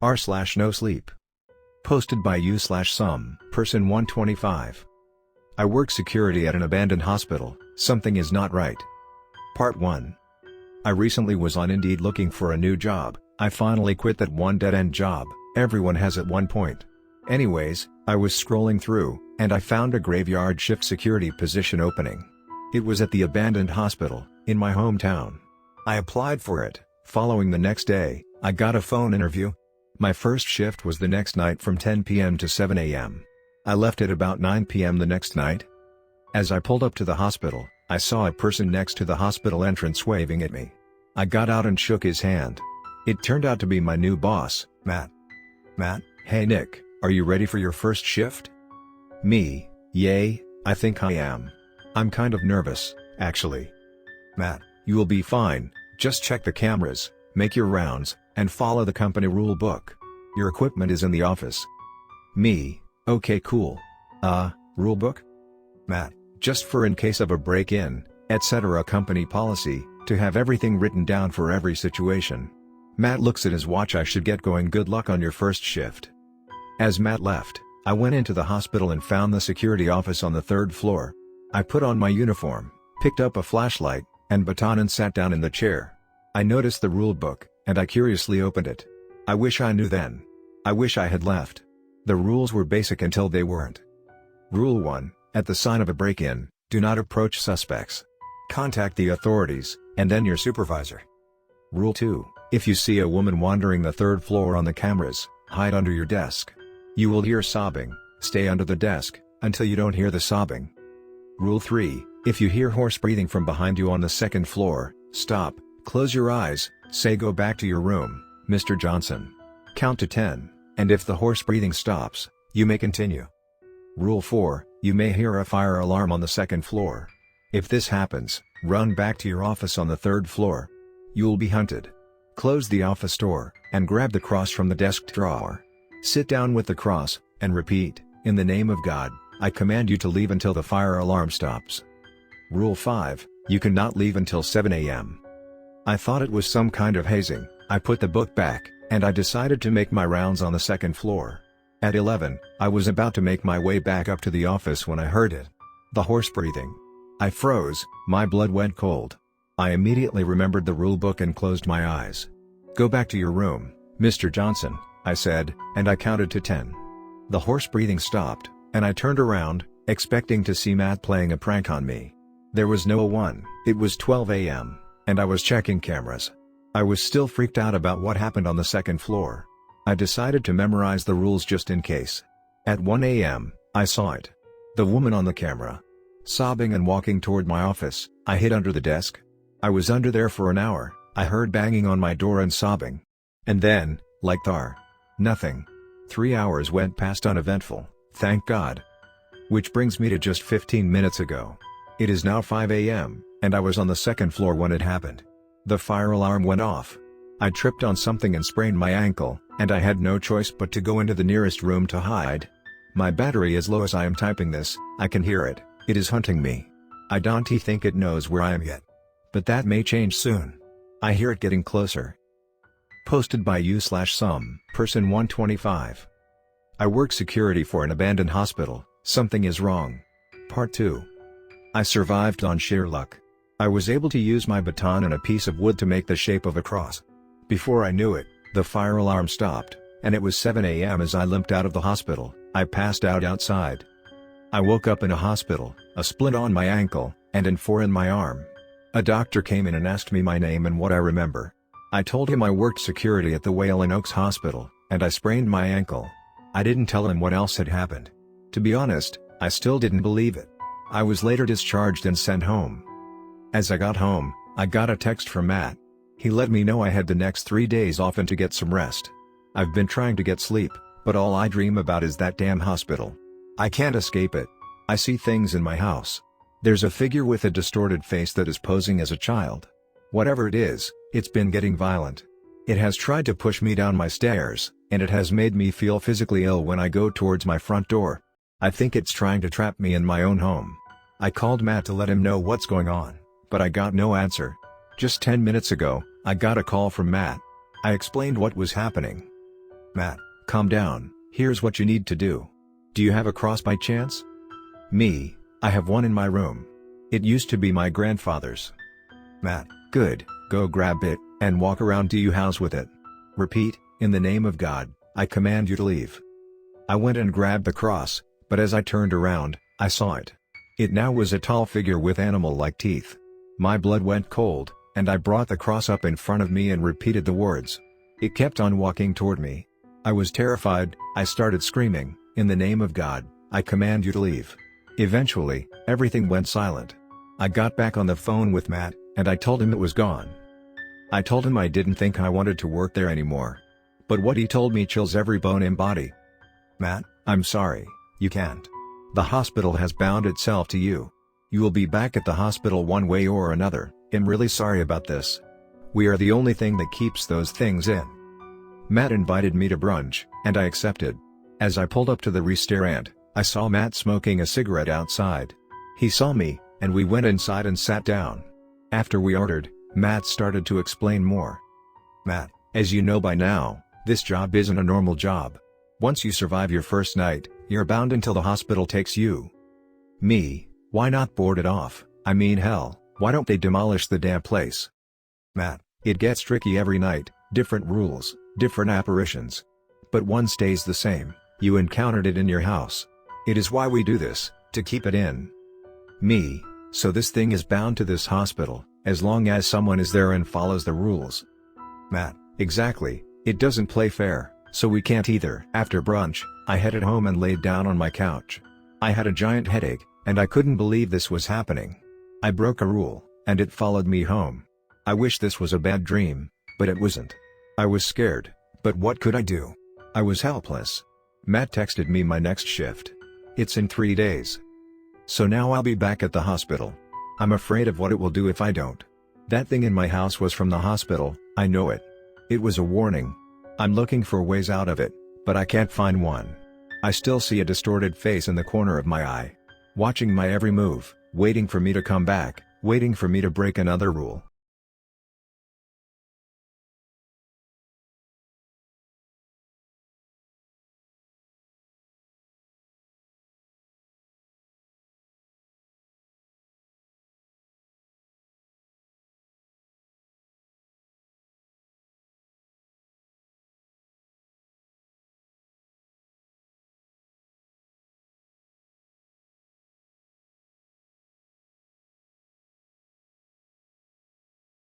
r/nosleep. Posted by you/some person 125. I work security at an abandoned hospital, something is not right. Part 1. I recently was on Indeed looking for a new job. I finally quit that one dead-end job, everyone has at one point. Anyways, I was scrolling through, and I found a graveyard shift security position opening. It was at the abandoned hospital, in my hometown. I applied for it. Following the next day, I got a phone interview. My first shift was the next night from 10 p.m. to 7 a.m. I left at about 9 p.m. the next night. As I pulled up to the hospital, I saw a person next to the hospital entrance waving at me. I got out and shook his hand. It turned out to be my new boss, Matt. Matt, hey Nick, are you ready for your first shift? Me, yay, I think I am. I'm kind of nervous, actually. Matt, you will be fine, just check the cameras, make your rounds, and follow the company rule book. Your equipment is in the office. Me, okay cool. Rule book? Matt, just for in case of a break-in, etc. company policy, to have everything written down for every situation. Matt looks at his watch. I should get going. Good luck on your first shift. As Matt left, I went into the hospital and found the security office on the 3rd floor. I put on my uniform, picked up a flashlight, and baton and sat down in the chair. I noticed the rule book, and I curiously opened it. I wish I knew then. I wish I had left. The rules were basic until they weren't. Rule 1, at the sign of a break-in, do not approach suspects. Contact the authorities, and then your supervisor. Rule 2, if you see a woman wandering the 3rd floor on the cameras, hide under your desk. You will hear sobbing, stay under the desk, until you don't hear the sobbing. Rule 3, if you hear hoarse breathing from behind you on the 2nd floor, stop, close your eyes, say go back to your room, Mr. Johnson. Count to 10, and if the hoarse breathing stops, you may continue. Rule 4, you may hear a fire alarm on the 2nd floor. If this happens, run back to your office on the 3rd floor. You'll be hunted. Close the office door, and grab the cross from the desk drawer. Sit down with the cross, and repeat, in the name of God, I command you to leave until the fire alarm stops. Rule 5, you cannot leave until 7 a.m. I thought it was some kind of hazing. I put the book back, and I decided to make my rounds on the 2nd floor. At 11, I was about to make my way back up to the office when I heard it. The hoarse breathing. I froze, my blood went cold. I immediately remembered the rule book and closed my eyes. Go back to your room, Mr. Johnson, I said, and I counted to 10. The hoarse breathing stopped, and I turned around, expecting to see Matt playing a prank on me. There was no one. It was 12 a.m., and I was checking cameras. I was still freaked out about what happened on the 2nd floor. I decided to memorize the rules just in case. At 1 a.m., I saw it. The woman on the camera. Sobbing and walking toward my office. I hid under the desk. I was under there for an hour. I heard banging on my door and sobbing. And then, like Thar. Nothing. 3 hours went past uneventful, thank God. Which brings me to just 15 minutes ago. It is now 5 a.m., and I was on the 2nd floor when it happened. The fire alarm went off. I tripped on something and sprained my ankle, and I had no choice but to go into the nearest room to hide. My battery is low as I am typing this. I can hear it. It is hunting me. I don't think it knows where I am yet. But that may change soon. I hear it getting closer. Posted by you/some person 125. I work security for an abandoned hospital. Something is wrong. Part 2. I survived on sheer luck. I was able to use my baton and a piece of wood to make the shape of a cross. Before I knew it, the fire alarm stopped, and it was 7 a.m. as I limped out of the hospital. I passed out outside. I woke up in a hospital, a splint on my ankle, and an 4 in my arm. A doctor came in and asked me my name and what I remember. I told him I worked security at the Whalen Oaks Hospital, and I sprained my ankle. I didn't tell him what else had happened. To be honest, I still didn't believe it. I was later discharged and sent home. As I got home, I got a text from Matt. He let me know I had the next 3 days off and to get some rest. I've been trying to get sleep, but all I dream about is that damn hospital. I can't escape it. I see things in my house. There's a figure with a distorted face that is posing as a child. Whatever it is, it's been getting violent. It has tried to push me down my stairs, and it has made me feel physically ill when I go towards my front door. I think it's trying to trap me in my own home. I called Matt to let him know what's going on, but I got no answer. Just 10 minutes ago, I got a call from Matt. I explained what was happening. Matt, calm down, here's what you need to do. Do you have a cross by chance? Me, I have one in my room. It used to be my grandfather's. Matt, good, go grab it, and walk around to your house with it. Repeat, in the name of God, I command you to leave. I went and grabbed the cross, but as I turned around, I saw it. It now was a tall figure with animal-like teeth. My blood went cold, and I brought the cross up in front of me and repeated the words. It kept on walking toward me. I was terrified, I started screaming, in the name of God, I command you to leave. Eventually, everything went silent. I got back on the phone with Matt, and I told him it was gone. I told him I didn't think I wanted to work there anymore. But what he told me chills every bone in body. Matt, I'm sorry, you can't. The hospital has bound itself to you. You will be back at the hospital one way or another. I'm really sorry about this. We are the only thing that keeps those things in. Matt invited me to brunch, and I accepted. As I pulled up to the restaurant, I saw Matt smoking a cigarette outside. He saw me, and we went inside and sat down. After we ordered, Matt started to explain more. Matt, as you know by now, this job isn't a normal job. Once you survive your first night, you're bound until the hospital takes you. Me, why not board it off? I mean hell, why don't they demolish the damn place? Matt, it gets tricky every night, different rules, different apparitions. But one stays the same, you encountered it in your house. It is why we do this, to keep it in. Me, so this thing is bound to this hospital, as long as someone is there and follows the rules. Matt, exactly, it doesn't play fair, so we can't either. After brunch, I headed home and laid down on my couch. I had a giant headache, and I couldn't believe this was happening. I broke a rule, and it followed me home. I wish this was a bad dream, but it wasn't. I was scared, but what could I do? I was helpless. Matt texted me my next shift. It's in 3 days. So now I'll be back at the hospital. I'm afraid of what it will do if I don't. That thing in my house was from the hospital, I know it. It was a warning. I'm looking for ways out of it, but I can't find one. I still see a distorted face in the corner of my eye. Watching my every move, waiting for me to come back, waiting for me to break another rule.